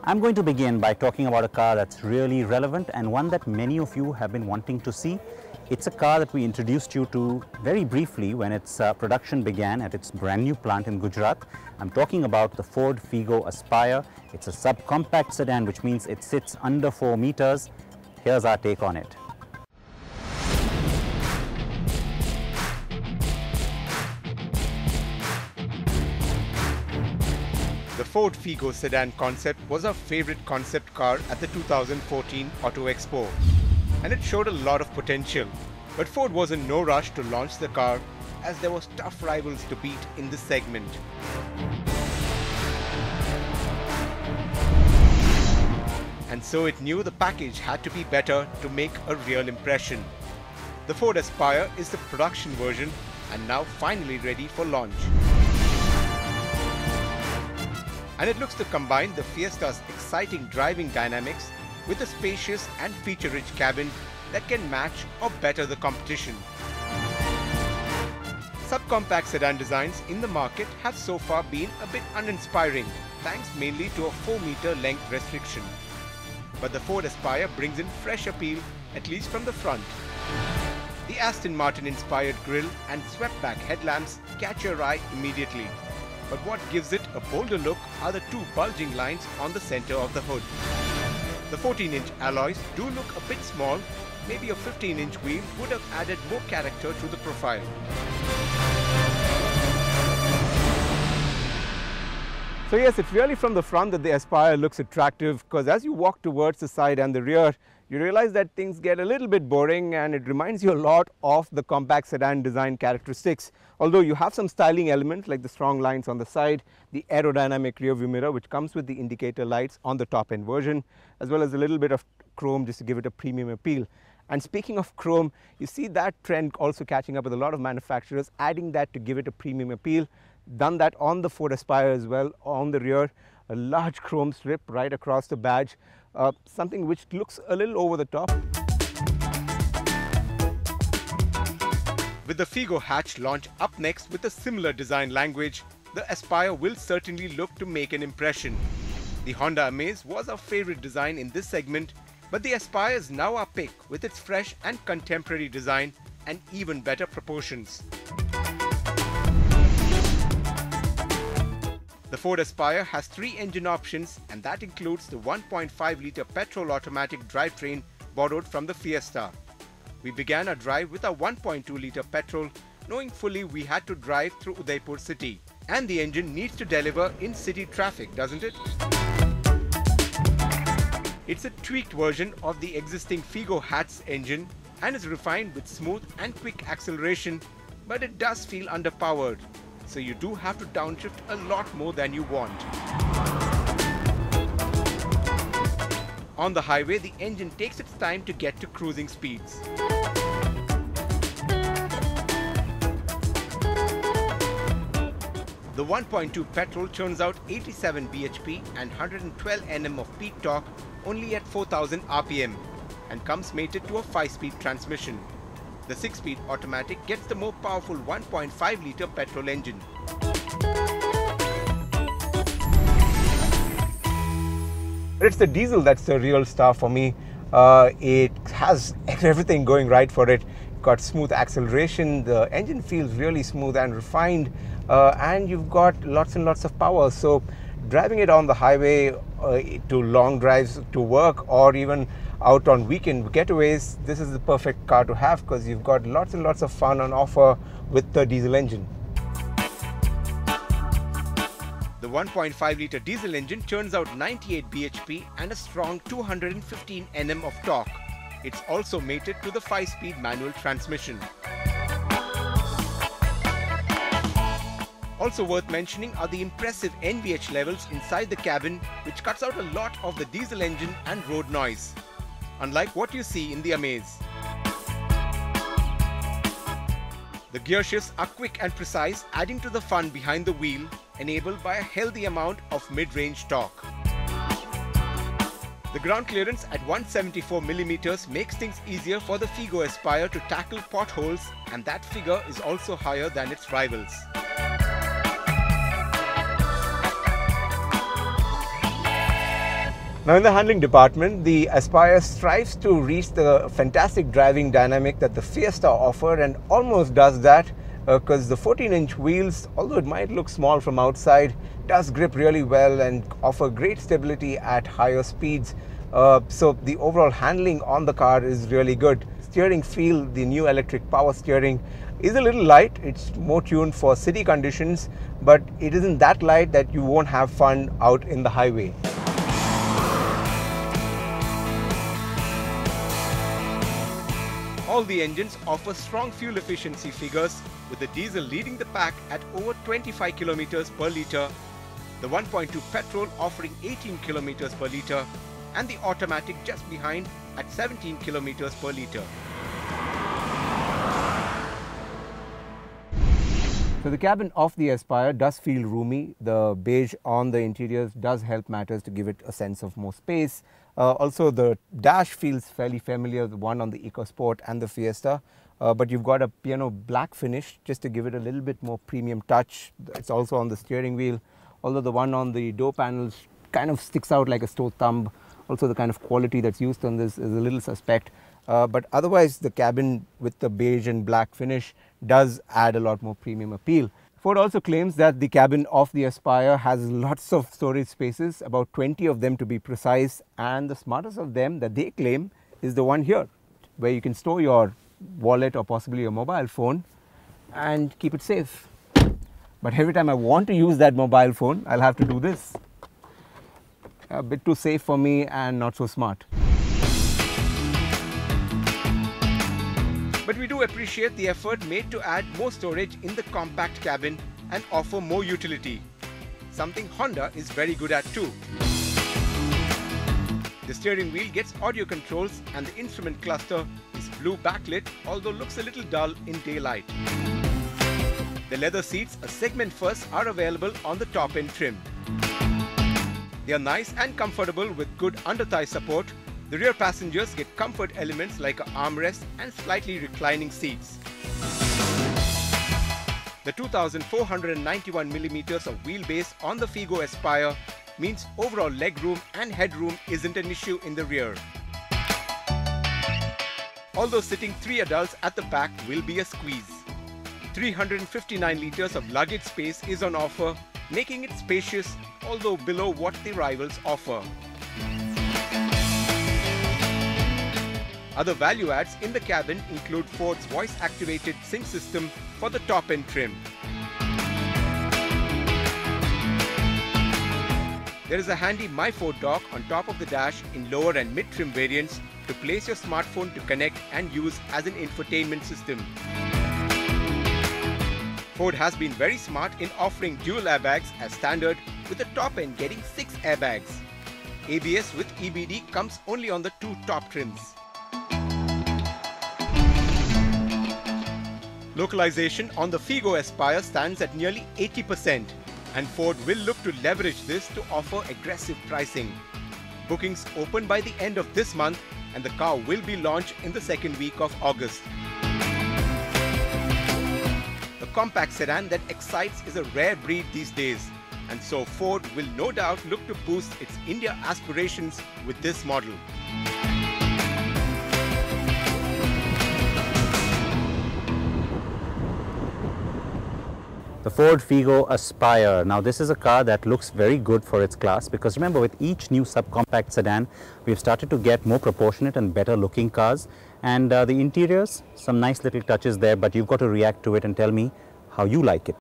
I'm going to begin by talking about a car that's really relevant and one that many of you have been wanting to see. It's a car that we introduced you to very briefly when its production began at its brand new plant in Gujarat. I'm talking about the Ford Figo Aspire. It's a subcompact sedan, which means it sits under 4 meters. Here's our take on it. The Ford Figo sedan concept was our favorite concept car at the 2014 Auto Expo, and it showed a lot of potential. But Ford was in no rush to launch the car as there was tough rivals to beat in this segment. And so it knew the package had to be better to make a real impression. The Ford Aspire is the production version and now finally ready for launch. And it looks to combine the Fiesta's exciting driving dynamics with a spacious and feature-rich cabin that can match or better the competition. Subcompact sedan designs in the market have so far been a bit uninspiring, thanks mainly to a 4-meter length restriction. But the Ford Aspire brings in fresh appeal, at least from the front. The Aston Martin-inspired grille and swept-back headlamps catch your eye immediately. But what gives it a bolder look are the two bulging lines on the center of the hood. The 14-inch alloys do look a bit small. Maybe a 15-inch wheel would have added more character to the profile. So yes, it's really from the front that the Aspire looks attractive, because as you walk towards the side and the rear, you realize that things get a little bit boring and it reminds you a lot of the compact sedan design characteristics. Although you have some styling elements like the strong lines on the side, the aerodynamic rear view mirror which comes with the indicator lights on the top end version, as well as a little bit of chrome just to give it a premium appeal. And speaking of chrome, you see that trend also catching up with a lot of manufacturers, adding that to give it a premium appeal. Done that on the Ford Aspire as well. On the rear, a large chrome strip right across the badge, something which looks a little over the top. With the Figo hatch launch up next with a similar design language, the Aspire will certainly look to make an impression. The Honda Amaze was our favorite design in this segment, but the Aspire is now our pick with its fresh and contemporary design and even better proportions. The Ford Aspire has 3 engine options, and that includes the 1.5-litre petrol automatic drivetrain borrowed from the Fiesta. We began our drive with a 1.2-litre petrol, knowing fully we had to drive through Udaipur city. And the engine needs to deliver in city traffic, doesn't it? It's a tweaked version of the existing Figo hatch's engine and is refined with smooth and quick acceleration, but it does feel underpowered. So you do have to downshift a lot more than you want. On the highway, the engine takes its time to get to cruising speeds. The 1.2 petrol churns out 87 bhp and 112 Nm of peak torque only at 4000 rpm and comes mated to a 5-speed transmission. The 6-speed automatic gets the more powerful 1.5-litre petrol engine. It's the diesel that's the real star for me. It has everything going right for it. Got smooth acceleration, the engine feels really smooth and refined, and you've got lots and lots of power. So driving it on the highway to long drives to work, or even out on weekend getaways, this is the perfect car to have because you've got lots and lots of fun on offer with the diesel engine. The 1.5-litre diesel engine churns out 98 bhp and a strong 215 Nm of torque. It's also mated to the 5-speed manual transmission. Also worth mentioning are the impressive NVH levels inside the cabin, which cuts out a lot of the diesel engine and road noise, unlike what you see in the Amaze. The gear shifts are quick and precise, adding to the fun behind the wheel, enabled by a healthy amount of mid-range torque. The ground clearance at 174mm makes things easier for the Figo Aspire to tackle potholes, and that figure is also higher than its rivals. Now in the handling department, the Aspire strives to reach the fantastic driving dynamic that the Fiesta offered, and almost does that because the 14-inch wheels, although it might look small from outside, does grip really well and offer great stability at higher speeds. So the overall handling on the car is really good. Steering feel, the new electric power steering is a little light. It's more tuned for city conditions, but it isn't that light that you won't have fun out in the highway. All the engines offer strong fuel efficiency figures, with the diesel leading the pack at over 25 kilometers per litre, the 1.2 petrol offering 18 kilometers per litre, and the automatic just behind at 17 kilometers per litre. So the cabin of the Aspire does feel roomy. The beige on the interiors does help matters to give it a sense of more space. Also the dash feels fairly familiar, the one on the EcoSport and the Fiesta, but you've got a piano black finish just to give it a little bit more premium touch. It's also on the steering wheel, although the one on the door panels kind of sticks out like a store thumb. Also the kind of quality that's used on this is a little suspect, but otherwise the cabin with the beige and black finish does add a lot more premium appeal. Ford also claims that the cabin of the Aspire has lots of storage spaces, about 20 of them to be precise, and the smartest of them that they claim is the one here, where you can store your wallet or possibly your mobile phone and keep it safe. But every time I want to use that mobile phone, I'll have to do this. A bit too safe for me and not so smart. But we do appreciate the effort made to add more storage in the compact cabin and offer more utility, something Honda is very good at too. The steering wheel gets audio controls and the instrument cluster is blue backlit, although looks a little dull in daylight. The leather seats, a segment first, are available on the top end trim. They are nice and comfortable with good under-thigh support. The rear passengers get comfort elements like an armrest and slightly reclining seats. The 2,491 millimeters of wheelbase on the Figo Aspire means overall legroom and headroom isn't an issue in the rear. Although sitting 3 adults at the back will be a squeeze. 359 liters of luggage space is on offer, making it spacious, although below what the rivals offer. Other value adds in the cabin include Ford's voice-activated sync system for the top-end trim. There is a handy My Ford dock on top of the dash in lower and mid-trim variants to place your smartphone to connect and use as an infotainment system. Ford has been very smart in offering dual airbags as standard, with the top end getting 6 airbags. ABS with EBD comes only on the 2 top trims. Localization on the Figo Aspire stands at nearly 80%, and Ford will look to leverage this to offer aggressive pricing. Bookings open by the end of this month, and the car will be launched in the second week of August. The compact sedan that excites is a rare breed these days, and so Ford will no doubt look to boost its India aspirations with this model. The Ford Figo Aspire. Now this is a car that looks very good for its class, because remember, with each new subcompact sedan we've started to get more proportionate and better looking cars, and the interiors, some nice little touches there, but you've got to react to it and tell me how you like it.